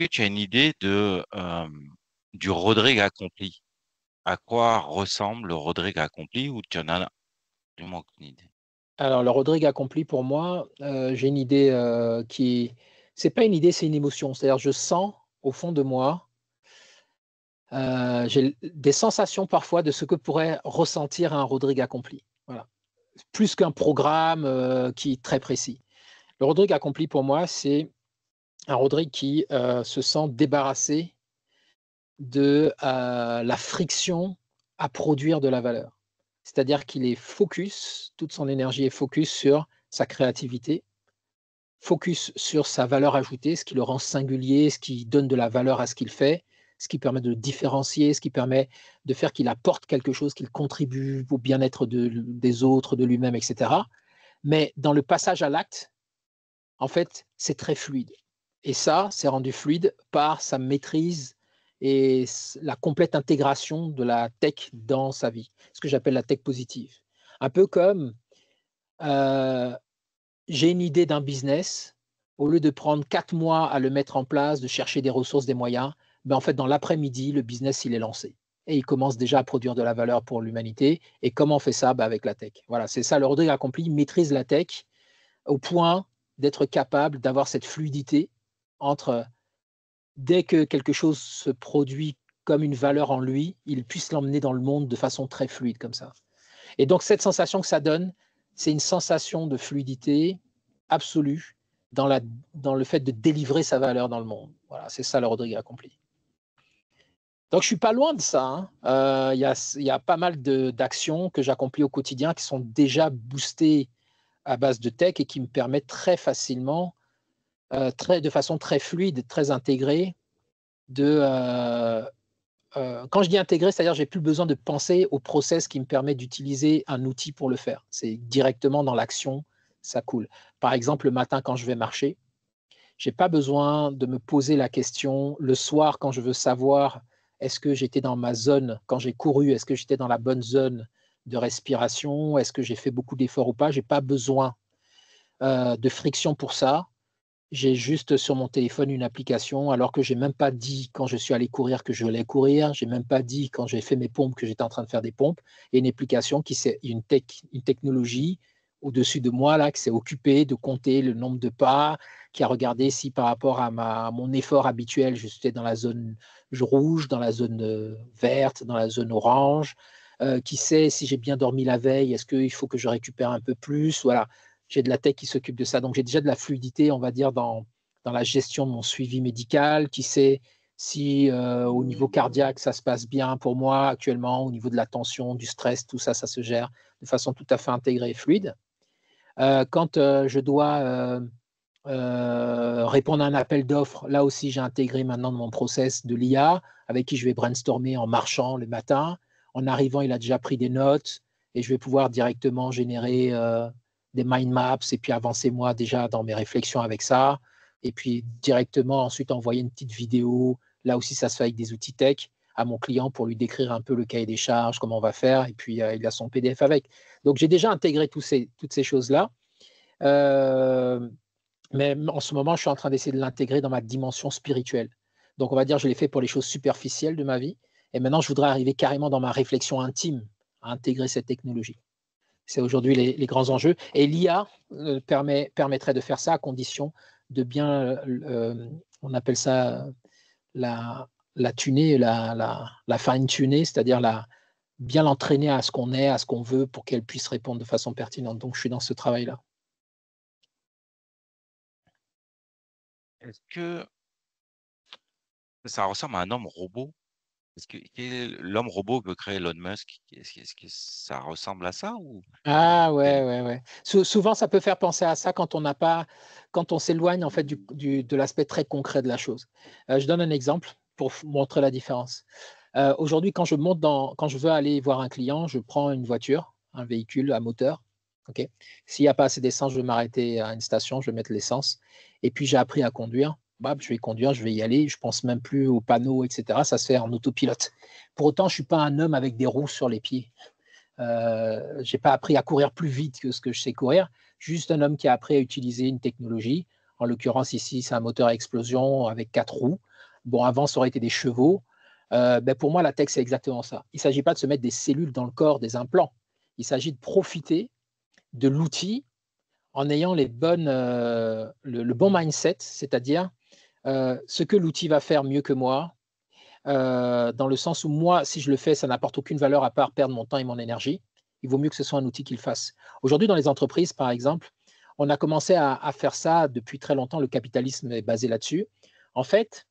que tu as une idée du Rodrigue accompli? À quoi ressemble le Rodrigue accompli ou tu en as absolument aucune idée? Alors, le Rodrigue accompli, pour moi, j'ai une idée qui. C'est pas une idée, c'est une émotion. C'est-à-dire, je sens au fond de moi, j'ai des sensations parfois de ce que pourrait ressentir un Rodrigue accompli. Voilà. Plus qu'un programme qui est très précis. Le Rodrigue accompli, pour moi, c'est un Rodrigue qui se sent débarrassé de la friction à produire de la valeur. C'est-à-dire qu'il est focus, toute son énergie est focus sur sa créativité, focus sur sa valeur ajoutée, ce qui le rend singulier, ce qui donne de la valeur à ce qu'il fait, ce qui permet de le différencier, ce qui permet de faire qu'il apporte quelque chose, qu'il contribue au bien-être des autres, de lui-même, etc. Mais dans le passage à l'acte, en fait, c'est très fluide. Et ça, c'est rendu fluide par sa maîtrise et la complète intégration de la tech dans sa vie, ce que j'appelle la tech positive. Un peu comme euh, j'ai une idée d'un business, au lieu de prendre 4 mois à le mettre en place, de chercher des ressources, des moyens, ben en fait, dans l'après-midi, le business, il est lancé. Et il commence déjà à produire de la valeur pour l'humanité. Et comment on fait ça? Ben avec la tech. Voilà, c'est ça, le Rodrigue accompli, il maîtrise la tech au point d'être capable d'avoir cette fluidité entre, dès que quelque chose se produit comme une valeur en lui, il puisse l'emmener dans le monde de façon très fluide comme ça. Et donc cette sensation que ça donne, c'est une sensation de fluidité absolue dans le fait de délivrer sa valeur dans le monde. Voilà, c'est ça le Rodrigue accompli. Donc je suis pas loin de ça, hein. Y a pas mal d'actions que j'accomplis au quotidien qui sont déjà boostées à base de tech et qui me permettent très facilement, de façon très fluide, très intégrée, quand je dis intégré, c'est-à-dire j'ai plus besoin de penser au process qui me permet d'utiliser un outil pour le faire. C'est directement dans l'action, ça coule. Par exemple, le matin quand je vais marcher, j'ai pas besoin de me poser la question le soir quand je veux savoir est-ce que j'étais dans ma zone quand j'ai couru, est-ce que j'étais dans la bonne zone de respiration, est-ce que j'ai fait beaucoup d'efforts ou pas. J'ai pas besoin de friction pour ça. J'ai juste sur mon téléphone une application, alors que j'ai même pas dit quand je suis allé courir que je voulais courir. J'ai même pas dit quand j'ai fait mes pompes que j'étais en train de faire des pompes. Et une application qui c'est une technologie au-dessus de moi là, qui s'est occupée de compter le nombre de pas, qui a regardé si par rapport à mon effort habituel, je suis dans la zone rouge, dans la zone verte, dans la zone orange, qui sait si j'ai bien dormi la veille, est-ce qu'il faut que je récupère un peu plus, voilà. J'ai de la tech qui s'occupe de ça. Donc, j'ai déjà de la fluidité, on va dire, dans la gestion de mon suivi médical, qui sait si au niveau cardiaque, ça se passe bien pour moi actuellement, au niveau de la tension, du stress, tout ça, ça se gère de façon tout à fait intégrée et fluide. Quand je dois répondre à un appel d'offres, là aussi, j'ai intégré maintenant dans mon process de l'IA, avec qui je vais brainstormer en marchant le matin. En arrivant, il a déjà pris des notes et je vais pouvoir directement générer des mind maps et puis avancer moi déjà dans mes réflexions avec ça. Et puis directement ensuite envoyer une petite vidéo. Là aussi, ça se fait avec des outils tech à mon client pour lui décrire un peu le cahier des charges, comment on va faire. Et puis il a son PDF avec. Donc j'ai déjà intégré toutes ces choses-là. Euh, mais en ce moment, je suis en train d'essayer de l'intégrer dans ma dimension spirituelle. Donc, on va dire, je l'ai fait pour les choses superficielles de ma vie. Et maintenant, je voudrais arriver carrément dans ma réflexion intime à intégrer cette technologie. C'est aujourd'hui les grands enjeux. Et l'IA permettrait de faire ça à condition de bien, on appelle ça la tuner, la fine-tuner, c'est-à-dire bien l'entraîner à ce qu'on est, à ce qu'on veut pour qu'elle puisse répondre de façon pertinente. Donc, je suis dans ce travail-là. Est-ce que ça ressemble à un homme robot? Est-ce que quel est l'homme robot que créer Elon Musk? Est-ce que ça ressemble à ça ou Ah ouais, quel- ouais, ouais. Souvent, ça peut faire penser à ça quand on n'a pas, quand on s'éloigne en fait de l'aspect très concret de la chose. Je donne un exemple pour montrer la différence. Aujourd'hui, quand je veux aller voir un client, je prends une voiture, un véhicule à moteur. Ok. S'il n'y a pas assez d'essence, je vais m'arrêter à une station, je vais mettre l'essence. Et puis j'ai appris à conduire. Bah, je vais conduire, je vais y aller. Je pense même plus aux panneaux, etc. Ça se fait en autopilote. Pour autant, je suis pas un homme avec des roues sur les pieds. J'ai pas appris à courir plus vite que ce que je sais courir. Juste un homme qui a appris à utiliser une technologie. En l'occurrence, ici, c'est un moteur à explosion avec 4 roues. Bon, avant, ça aurait été des chevaux. Pour moi, la tech, c'est exactement ça. Il ne s'agit pas de se mettre des cellules dans le corps, des implants. Il s'agit de profiter de l'outil en ayant le bon mindset, c'est-à-dire ce que l'outil va faire mieux que moi, dans le sens où moi, si je le fais, ça n'apporte aucune valeur à part perdre mon temps et mon énergie. Il vaut mieux que ce soit un outil qui le fasse. Aujourd'hui, dans les entreprises, par exemple, on a commencé à faire ça depuis très longtemps. Le capitalisme est basé là-dessus. En fait,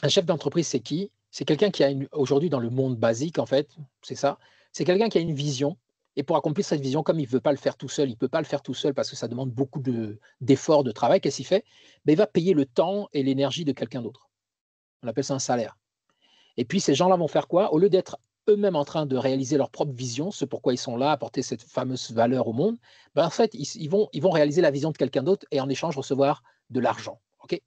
un chef d'entreprise, c'est qui? C'est quelqu'un qui a aujourd'hui dans le monde basique, en fait, c'est ça. C'est quelqu'un qui a une vision. Et pour accomplir cette vision, comme il ne veut pas le faire tout seul, il ne peut pas le faire tout seul parce que ça demande beaucoup d'efforts, de travail, qu'est-ce qu'il fait? Il va payer le temps et l'énergie de quelqu'un d'autre. On appelle ça un salaire. Et puis, ces gens-là vont faire quoi? Au lieu d'être eux-mêmes en train de réaliser leur propre vision, ce pourquoi ils sont là, apporter cette fameuse valeur au monde, en fait, ils vont réaliser la vision de quelqu'un d'autre et en échange recevoir de l'argent. OK?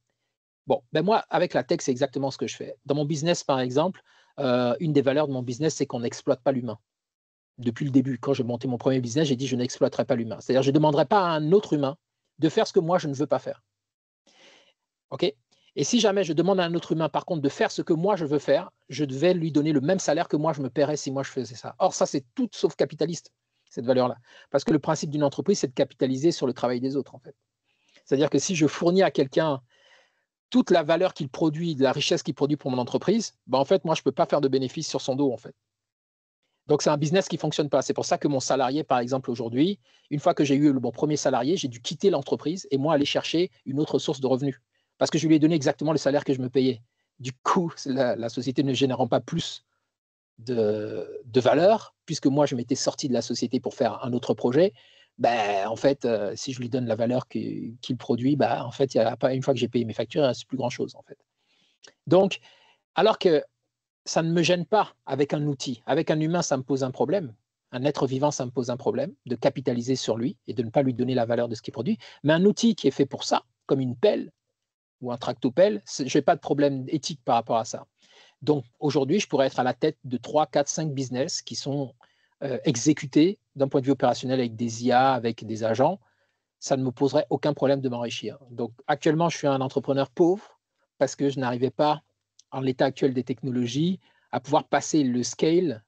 Bon, moi, avec la tech, c'est exactement ce que je fais. Dans mon business, par exemple, une des valeurs de mon business, c'est qu'on n'exploite pas l'humain. Depuis le début, quand j'ai monté mon premier business, j'ai dit je n'exploiterai pas l'humain. C'est-à-dire, je ne demanderai pas à un autre humain de faire ce que moi, je ne veux pas faire. OK? Et si jamais je demande à un autre humain, par contre, de faire ce que moi, je veux faire, je devais lui donner le même salaire que moi, je me paierais si moi, je faisais ça. Or, ça, c'est tout sauf capitaliste, cette valeur-là. Parce que le principe d'une entreprise, c'est de capitaliser sur le travail des autres, en fait. C'est-à-dire que si je fournis à quelqu'un toute la valeur qu'il produit, de la richesse qu'il produit pour mon entreprise, en fait, moi, je ne peux pas faire de bénéfice sur son dos, en fait. Donc, c'est un business qui ne fonctionne pas. C'est pour ça que mon salarié, par exemple, aujourd'hui, une fois que j'ai eu mon premier salarié, j'ai dû quitter l'entreprise et moi aller chercher une autre source de revenus. Parce que je lui ai donné exactement le salaire que je me payais. Du coup, la société ne générant pas plus de valeur, puisque moi, je m'étais sorti de la société pour faire un autre projet, en fait, si je lui donne la valeur qu'il produit, en fait, il y a pas, une fois que j'ai payé mes factures, il ne reste plus grand-chose, en fait. Donc, alors que ça ne me gêne pas avec un outil. Avec un humain, ça me pose un problème. Un être vivant, ça me pose un problème de capitaliser sur lui et de ne pas lui donner la valeur de ce qu'il produit. Mais un outil qui est fait pour ça, comme une pelle ou un tractopelle, je n'ai pas de problème éthique par rapport à ça. Donc aujourd'hui, je pourrais être à la tête de 3, 4, 5 business qui sont exécutés d'un point de vue opérationnel avec des IA, avec des agents. Ça ne me poserait aucun problème de m'enrichir. Donc actuellement, je suis un entrepreneur pauvre parce que je n'arrivais pas, en l'état actuel des technologies, à pouvoir passer le scale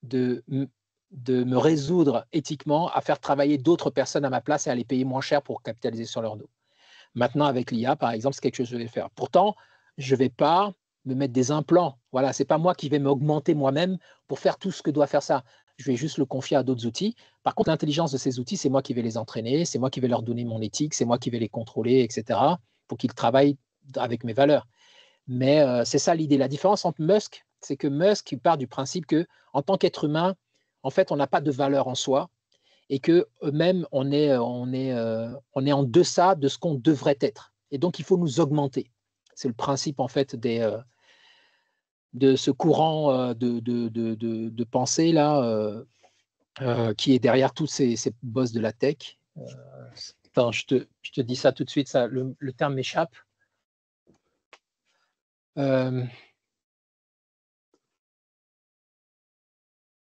de me résoudre éthiquement à faire travailler d'autres personnes à ma place et à les payer moins cher pour capitaliser sur leur dos. Maintenant, avec l'IA, par exemple, c'est quelque chose que je vais faire. Pourtant, je ne vais pas me mettre des implants. Voilà, ce n'est pas moi qui vais m'augmenter moi-même pour faire tout ce que doit faire ça. Je vais juste le confier à d'autres outils. Par contre, l'intelligence de ces outils, c'est moi qui vais les entraîner, c'est moi qui vais leur donner mon éthique, c'est moi qui vais les contrôler, etc., pour qu'ils travaillent avec mes valeurs. Mais c'est ça l'idée. La différence entre Musk, c'est que Musk il part du principe que, en tant qu'être humain, en fait, on n'a pas de valeur en soi et que même on est en deçà de ce qu'on devrait être. Et donc, il faut nous augmenter. C'est le principe, en fait, de ce courant de pensée là, qui est derrière tous ces boss de la tech. Attends, je te dis ça tout de suite, ça, le terme m'échappe.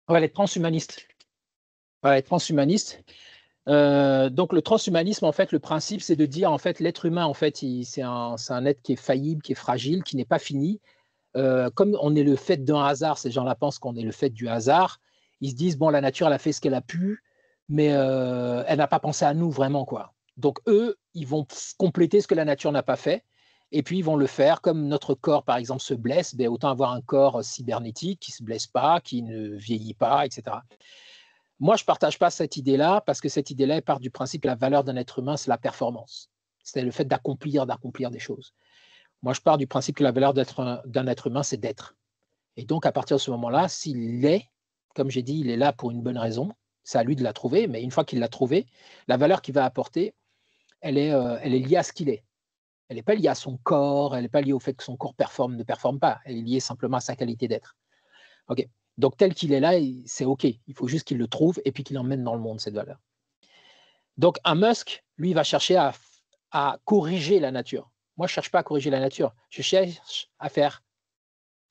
Les transhumanistes. Les transhumanistes. Donc le transhumanisme, en fait, le principe, c'est de dire, en fait, l'être humain, en fait, c'est un être qui est faillible, qui est fragile, qui n'est pas fini. Comme on est le fait d'un hasard, ces gens-là pensent qu'on est le fait du hasard. Ils se disent, bon, la nature, elle a fait ce qu'elle a pu, mais elle n'a pas pensé à nous vraiment, quoi. Donc eux, ils vont compléter ce que la nature n'a pas fait. Et puis, ils vont le faire comme notre corps, par exemple, se blesse, autant avoir un corps cybernétique qui ne se blesse pas, qui ne vieillit pas, etc. Moi, je ne partage pas cette idée-là parce que cette idée-là part du principe que la valeur d'un être humain, c'est la performance. C'est le fait d'accomplir des choses. Moi, je pars du principe que la valeur d'un être humain, c'est d'être. Et donc, à partir de ce moment-là, s'il est, comme j'ai dit, il est là pour une bonne raison, c'est à lui de la trouver, mais une fois qu'il l'a trouvée, la valeur qu'il va apporter, elle est liée à ce qu'il est. Elle n'est pas liée à son corps, elle n'est pas liée au fait que son corps performe, ne performe pas. Elle est liée simplement à sa qualité d'être. OK. Donc, tel qu'il est là, c'est OK. Il faut juste qu'il le trouve et puis qu'il l'emmène dans le monde, cette valeur. Donc, un Musk, lui, il va chercher à corriger la nature. Moi, je ne cherche pas à corriger la nature. Je cherche à faire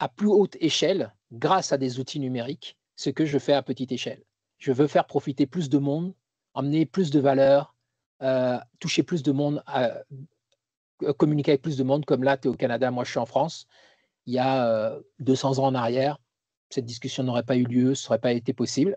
à plus haute échelle, grâce à des outils numériques, ce que je fais à petite échelle. Je veux faire profiter plus de monde, emmener plus de valeur, toucher plus de monde communiquer avec plus de monde, comme là, tu es au Canada, moi je suis en France. Il y a 200 ans en arrière, cette discussion n'aurait pas eu lieu, ce n'aurait pas été possible.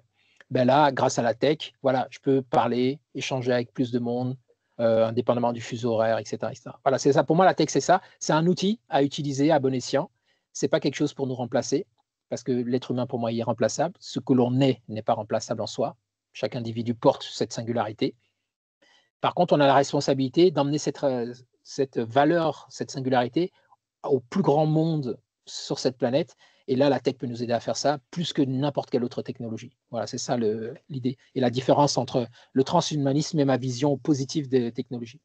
Ben là, grâce à la tech, voilà, je peux parler, échanger avec plus de monde, indépendamment du fuseau horaire, etc., etc. Voilà, c'est ça. Pour moi, la tech, c'est ça. C'est un outil à utiliser à bon escient. Ce n'est pas quelque chose pour nous remplacer, parce que l'être humain, pour moi, est irremplaçable. Ce que l'on est n'est pas remplaçable en soi. Chaque individu porte cette singularité. Par contre, on a la responsabilité d'emmener cette valeur, cette singularité au plus grand monde sur cette planète. Et là, la tech peut nous aider à faire ça plus que n'importe quelle autre technologie. Voilà, c'est ça l'idée. Et la différence entre le transhumanisme et ma vision positive des technologies.